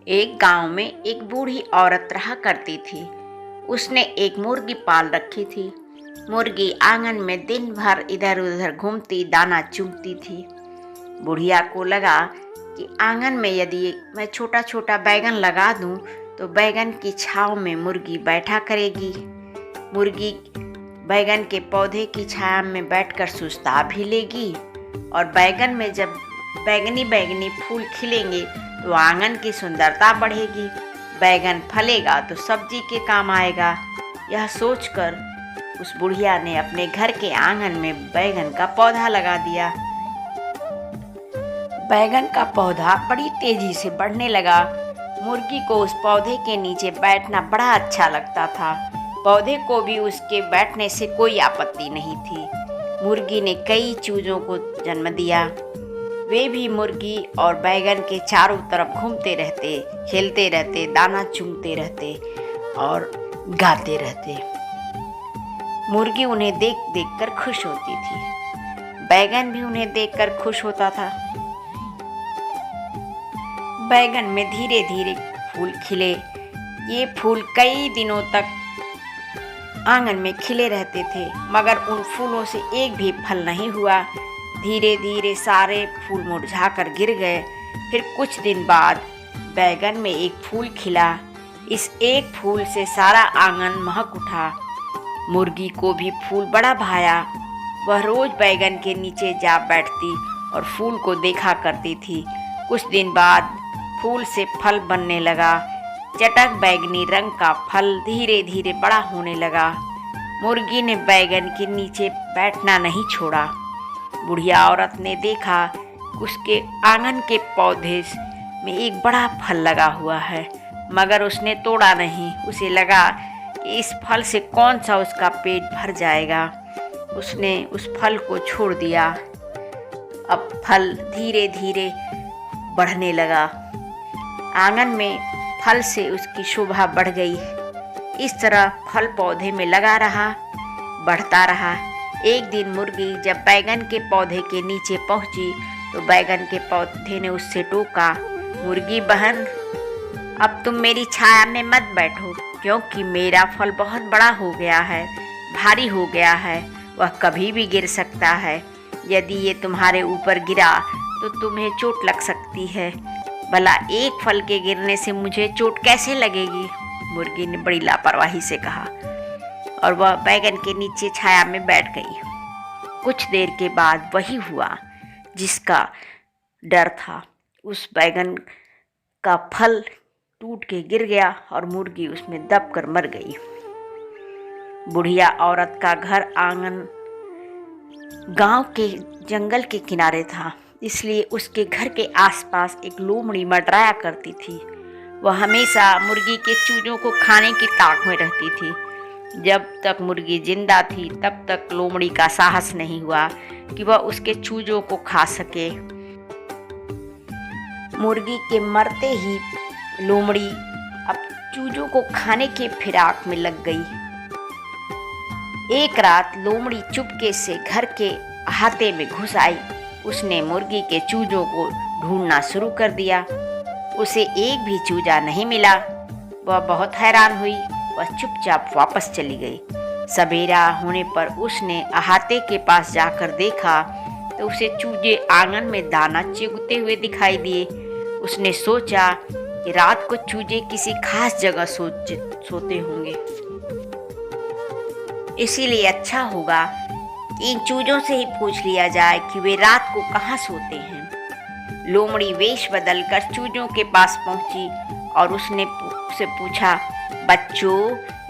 एक गांव में एक बूढ़ी औरत रहा करती थी। उसने एक मुर्गी पाल रखी थी। मुर्गी आंगन में दिन भर इधर उधर घूमती दाना चुगती थी। बुढ़िया को लगा कि आंगन में यदि मैं छोटा छोटा बैगन लगा दूं तो बैगन की छांव में मुर्गी बैठा करेगी। मुर्गी बैगन के पौधे की छाया में बैठकर सुस्ता भी लेगी और बैगन में जब बैगनी बैगनी फूल खिलेंगे तो आंगन की सुंदरता बढ़ेगी। बैगन फलेगा तो सब्जी के काम आएगा। यह सोचकर उस बुढ़िया ने अपने घर के आंगन में बैगन का पौधा लगा दिया। बैगन का पौधा बड़ी तेजी से बढ़ने लगा। मुर्गी को उस पौधे के नीचे बैठना बड़ा अच्छा लगता था। पौधे को भी उसके बैठने से कोई आपत्ति नहीं थी। मुर्गी ने कई चूजों को जन्म दिया। वे भी मुर्गी और बैगन के चारों तरफ घूमते रहते, खेलते रहते, दाना चुगते रहते और गाते रहते। मुर्गी उन्हें देख देख कर खुश होती थी। बैगन भी उन्हें देखकर खुश होता था। बैगन में धीरे धीरे फूल खिले। ये फूल कई दिनों तक आंगन में खिले रहते थे, मगर उन फूलों से एक भी फल नहीं हुआ। धीरे धीरे सारे फूल मुरझाकर गिर गए। फिर कुछ दिन बाद बैगन में एक फूल खिला। इस एक फूल से सारा आंगन महक उठा। मुर्गी को भी फूल बड़ा भाया। वह रोज बैगन के नीचे जा बैठती और फूल को देखा करती थी। कुछ दिन बाद फूल से फल बनने लगा। चटक बैगनी रंग का फल धीरे धीरे बड़ा होने लगा। मुर्गी ने बैगन के नीचे बैठना नहीं छोड़ा। बुढ़िया औरत ने देखा उसके आंगन के पौधे में एक बड़ा फल लगा हुआ है, मगर उसने तोड़ा नहीं। उसे लगा कि इस फल से कौन सा उसका पेट भर जाएगा। उसने उस फल को छोड़ दिया। अब फल धीरे धीरे बढ़ने लगा। आंगन में फल से उसकी शोभा बढ़ गई। इस तरह फल पौधे में लगा रहा, बढ़ता रहा। एक दिन मुर्गी जब बैगन के पौधे के नीचे पहुंची तो बैगन के पौधे ने उससे टोका, मुर्गी बहन, अब तुम मेरी छाया में मत बैठो, क्योंकि मेरा फल बहुत बड़ा हो गया है, भारी हो गया है। वह कभी भी गिर सकता है। यदि ये तुम्हारे ऊपर गिरा तो तुम्हें चोट लग सकती है। भला एक फल के गिरने से मुझे चोट कैसे लगेगी? मुर्गी ने बड़ी लापरवाही से कहा और वह बैगन के नीचे छाया में बैठ गई। कुछ देर के बाद वही हुआ जिसका डर था। उस बैगन का फल टूट के गिर गया और मुर्गी उसमें दबकर मर गई। बुढ़िया औरत का घर आंगन गांव के जंगल के किनारे था, इसलिए उसके घर के आसपास एक लोमड़ी मंडराया करती थी। वह हमेशा मुर्गी के चूजों को खाने की ताक में रहती थी। जब तक मुर्गी जिंदा थी तब तक लोमड़ी का साहस नहीं हुआ कि वह उसके चूजों को खा सके। मुर्गी के मरते ही लोमड़ी अब चूजों को खाने के फिराक में लग गई। एक रात लोमड़ी चुपके से घर के अहाते में घुस आई। उसने मुर्गी के चूजों को ढूंढना शुरू कर दिया। उसे एक भी चूजा नहीं मिला। वह बहुत हैरान हुई। वह चुपचाप वापस चली गई। सवेरा होने पर उसने अहाते के पास जाकर देखा तो उसे चूजे आंगन में दाना चुगते हुए दिखाई दिए। उसने सोचा कि रात को चूजे किसी खास जगह सोते होंगे, इसीलिए अच्छा होगा कि इन चूजों से ही पूछ लिया जाए कि वे रात को कहाँ सोते हैं। लोमड़ी वेश बदलकर चूजों के पास पहुंची और उसने उसे पूछा, बच्चों,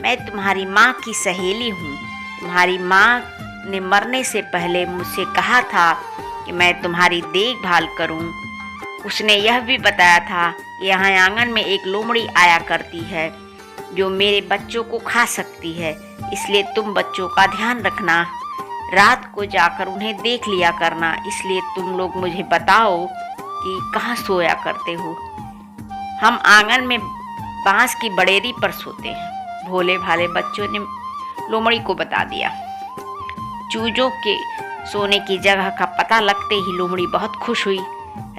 मैं तुम्हारी माँ की सहेली हूँ। तुम्हारी माँ ने मरने से पहले मुझसे कहा था कि मैं तुम्हारी देखभाल करूँ। उसने यह भी बताया था कि यहाँ आंगन में एक लोमड़ी आया करती है जो मेरे बच्चों को खा सकती है, इसलिए तुम बच्चों का ध्यान रखना। रात को जाकर उन्हें देख लिया करना। इसलिए तुम लोग मुझे बताओ कि कहाँ सोया करते हो। हम आंगन में बांस की बड़ेरी पर सोते हैं। भोले भाले बच्चों ने लोमड़ी को बता दिया। चूजों के सोने की जगह का पता लगते ही लोमड़ी बहुत खुश हुई।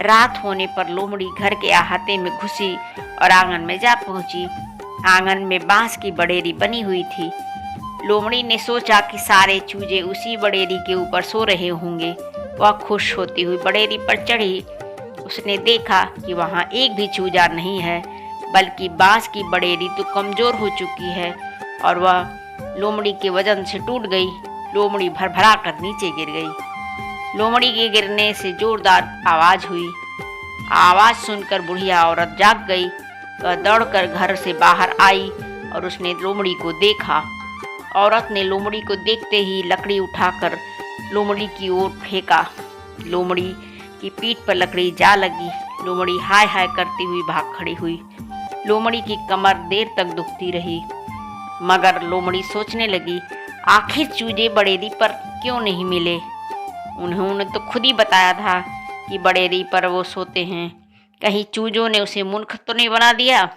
रात होने पर लोमड़ी घर के अहाते में घुसी और आंगन में जा पहुंची। आंगन में बांस की बड़ेरी बनी हुई थी। लोमड़ी ने सोचा कि सारे चूजे उसी बड़ेरी के ऊपर सो रहे होंगे। वह खुश होती हुई बड़ेरी पर चढ़ी। उसने देखा कि वहाँ एक भी चूजा नहीं है, बल्कि बांस की बड़ेरी तो कमज़ोर हो चुकी है और वह लोमड़ी के वजन से टूट गई। लोमड़ी भरभरा कर नीचे गिर गई। लोमड़ी के गिरने से जोरदार आवाज़ हुई। आवाज़ सुनकर बुढ़िया औरत जाग गई। वह दौड़कर घर से बाहर आई और उसने लोमड़ी को देखा। औरत ने लोमड़ी को देखते ही लकड़ी उठाकर लोमड़ी की ओर फेंका। लोमड़ी की पीठ पर लकड़ी जा लगी। लोमड़ी हाय हाय करती हुई भाग खड़ी हुई। लोमड़ी की कमर देर तक दुखती रही, मगर लोमड़ी सोचने लगी, आखिर चूजे बड़ेरी पर क्यों नहीं मिले। उन्होंने तो खुद ही बताया था कि बड़ेरी पर वो सोते हैं। कहीं चूजों ने उसे मूर्ख तो नहीं बना दिया।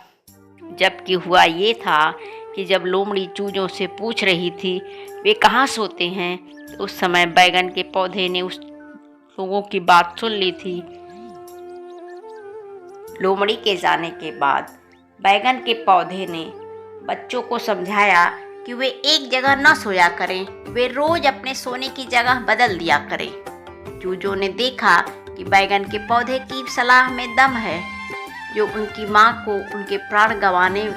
जबकि हुआ ये था कि जब लोमड़ी चूजों से पूछ रही थी वे कहाँ सोते हैं, तो उस समय बैगन के पौधे ने उस लोगों की बात सुन ली थी। लोमड़ी के जाने के बाद बैगन के पौधे ने बच्चों को समझाया कि वे एक जगह न सोया करें, वे रोज अपने सोने की जगह बदल दिया करें। चूजों ने देखा कि बैगन के पौधे की सलाह में दम है, जो उनकी माँ को उनके प्राण गंवाने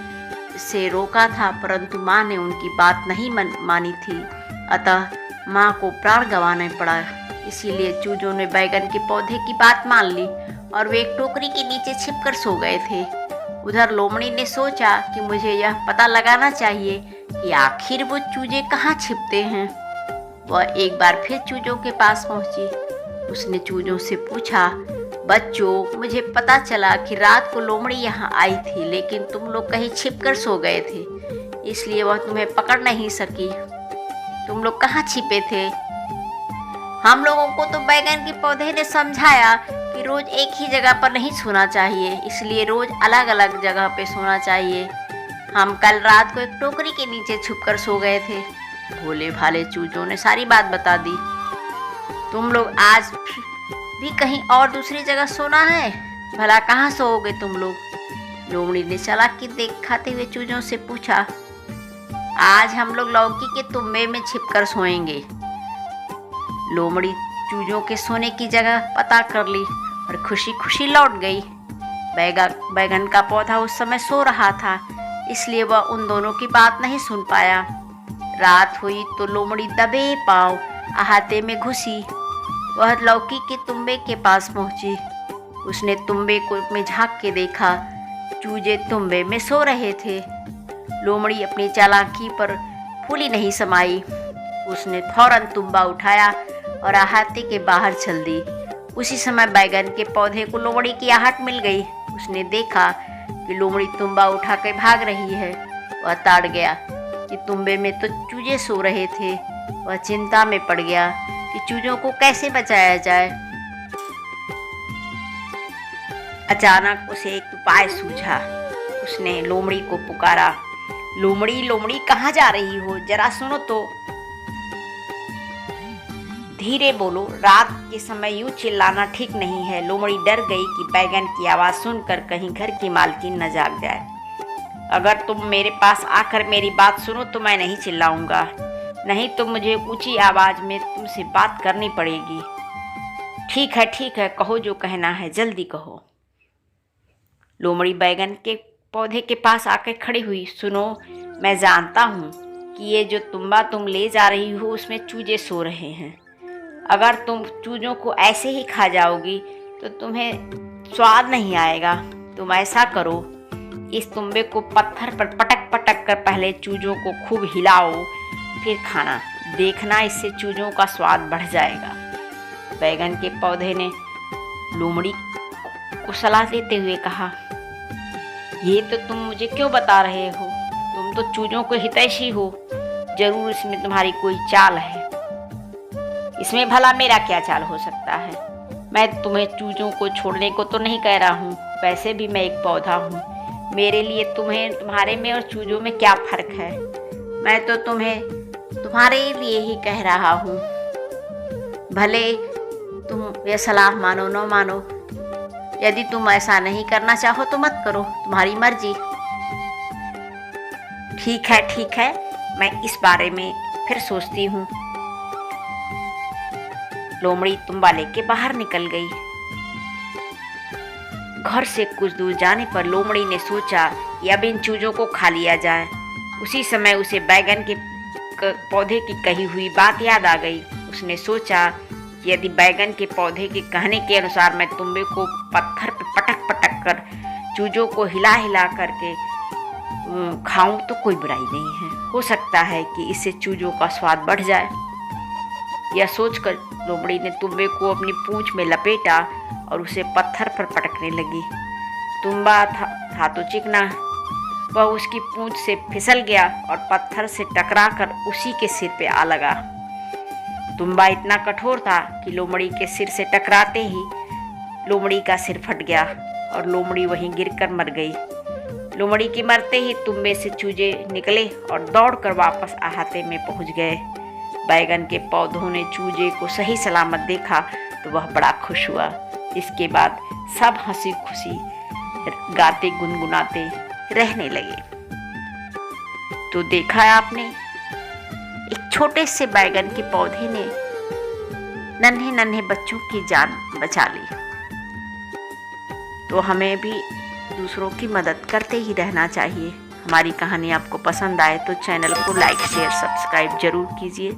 से रोका था, परंतु माँ ने उनकी बात नहीं मानी थी। अतः माँ को प्राण गंवाना पड़ा। इसीलिए चूजों ने बैगन के पौधे की बात मान ली और वे एक टोकरी के नीचे छिपकर सो गए थे। उधर लोमड़ी ने सोचा कि मुझे यह पता लगाना चाहिए कि आखिर वो चूजे कहाँ छिपते हैं। वह एक बार फिर चूजों के पास पहुंची। उसने चूजों से पूछा, बच्चों, मुझे पता चला कि रात को लोमड़ी यहाँ आई थी, लेकिन तुम लोग कहीं छिपकर सो गए थे, इसलिए वह तुम्हें पकड़ नहीं सकी। तुम लोग कहाँ छिपे थे? हम लोगों को तो बैगन के पौधे ने समझाया कि रोज एक ही जगह पर नहीं सोना चाहिए, इसलिए रोज अलग अलग जगह पे सोना चाहिए। हम कल रात को एक टोकरी के नीचे छुपकर सो गए थे। भोले भाले चूजों ने सारी बात बता दी। तुम लोग आज भी कहीं और दूसरी जगह सोना है? भला कहाँ सोओगे तुम लोग? लोमड़ी ने चालाकी दिखाते हुए चूजों से पूछा। आज हम लोग लौकी के तुम्बे में छिपकर सोएंगे। लोमड़ी चूजों के सोने की जगह पता कर ली और खुशी खुशी लौट गई। बैगन का पौधा उस समय सो रहा था, इसलिए वह उन दोनों की बात नहीं सुन पाया। रात हुई तो लोमड़ी दबे पांव अहाते में घुसी। वह लौकी के तुम्बे के पास पहुंची। उसने तुम्बे को में झांक के देखा। चूजे तुम्बे में सो रहे थे। लोमड़ी अपनी चालाकी पर फूली नहीं समाई। उसने फौरन तुम्बा उठाया और अहाते के बाहर चल दी। उसी समय बैगन के पौधे को लोमड़ी की आहट मिल गई। उसने देखा कि लोमड़ी तुम्बा उठाकर भाग रही है। वह ताड़ गया कि तुम्बे में तो चूजे सो रहे थे। वह चिंता में पड़ गया कि चूजों को कैसे बचाया जाए। अचानक उसे एक उपाय सूझा। उसने लोमड़ी को पुकारा, लोमड़ी लोमड़ी कहाँ जा रही हो, जरा सुनो तो। धीरे बोलो, रात के समय यूं चिल्लाना ठीक नहीं है। लोमड़ी डर गई कि बैगन की आवाज़ सुनकर कहीं घर की मालकिन न जाग जाए। अगर तुम मेरे पास आकर मेरी बात सुनो तो मैं नहीं चिल्लाऊंगा, नहीं तो मुझे ऊंची आवाज़ में तुमसे बात करनी पड़ेगी। ठीक है, कहो जो कहना है, जल्दी कहो। लोमड़ी बैगन के पौधे के पास आकर खड़ी हुई। सुनो, मैं जानता हूँ कि ये जो तुम्बा तुम ले जा रही हो उसमें चूजे सो रहे हैं। अगर तुम चूजों को ऐसे ही खा जाओगी तो तुम्हें स्वाद नहीं आएगा। तुम ऐसा करो, इस तुम्बे को पत्थर पर पटक पटक कर पहले चूजों को खूब हिलाओ, फिर खाना। देखना, इससे चूजों का स्वाद बढ़ जाएगा। बैगन के पौधे ने लोमड़ी को सलाह देते हुए कहा, ये तो तुम मुझे क्यों बता रहे हो? तुम तो चूजों को हितैषी हो, जरूर इसमें तुम्हारी कोई चाल है। इसमें भला मेरा क्या चाल हो सकता है? मैं तुम्हें चूजों को छोड़ने को तो नहीं कह रहा हूँ, वैसे भी मैं एक पौधा हूँ। मेरे लिए तुम्हारे में और चूजों में क्या फ़र्क है? मैं तो तुम्हें तुम्हारे लिए ही कह रहा हूँ। भले तुम यह सलाह मानो न मानो, यदि तुम ऐसा नहीं करना चाहो तो मत करो, तुम्हारी मर्जी। ठीक है, मैं इस बारे में फिर सोचती हूँ। लोमड़ी तुम्बा लेके बाहर निकल गई। घर से कुछ दूर जाने पर लोमड़ी ने सोचा कि अब इन चूजों को खा लिया जाए। उसी समय उसे बैगन के पौधे की कही हुई बात याद आ गई। उसने सोचा कि यदि बैगन के पौधे के कहने के अनुसार मैं तुम्बे को पत्थर पे पटक पटक कर चूजों को हिला हिला करके खाऊं तो कोई बुराई नहीं है। हो सकता है कि इससे चूजों का स्वाद बढ़ जाए। यह सोचकर लोमड़ी ने तुम्बे को अपनी पूंछ में लपेटा और उसे पत्थर पर पटकने लगी। तुम्बा था तो चिकना, वह उसकी पूंछ से फिसल गया और पत्थर से टकराकर उसी के सिर पे आ लगा। तुम्बा इतना कठोर था कि लोमड़ी के सिर से टकराते ही लोमड़ी का सिर फट गया और लोमड़ी वहीं गिरकर मर गई। लोमड़ी के मरते ही तुम्बे से चूजे निकले और दौड़कर वापस अहाते में पहुंच गए। बैगन के पौधों ने चूजे को सही सलामत देखा तो वह बड़ा खुश हुआ। इसके बाद सब हंसी खुशी गाते गुनगुनाते रहने लगे। तो देखा है आपने, एक छोटे से बैगन के पौधे ने नन्हे नन्हे बच्चों की जान बचा ली। तो हमें भी दूसरों की मदद करते ही रहना चाहिए। हमारी कहानी आपको पसंद आए तो चैनल को लाइक शेयर सब्सक्राइब जरूर कीजिए।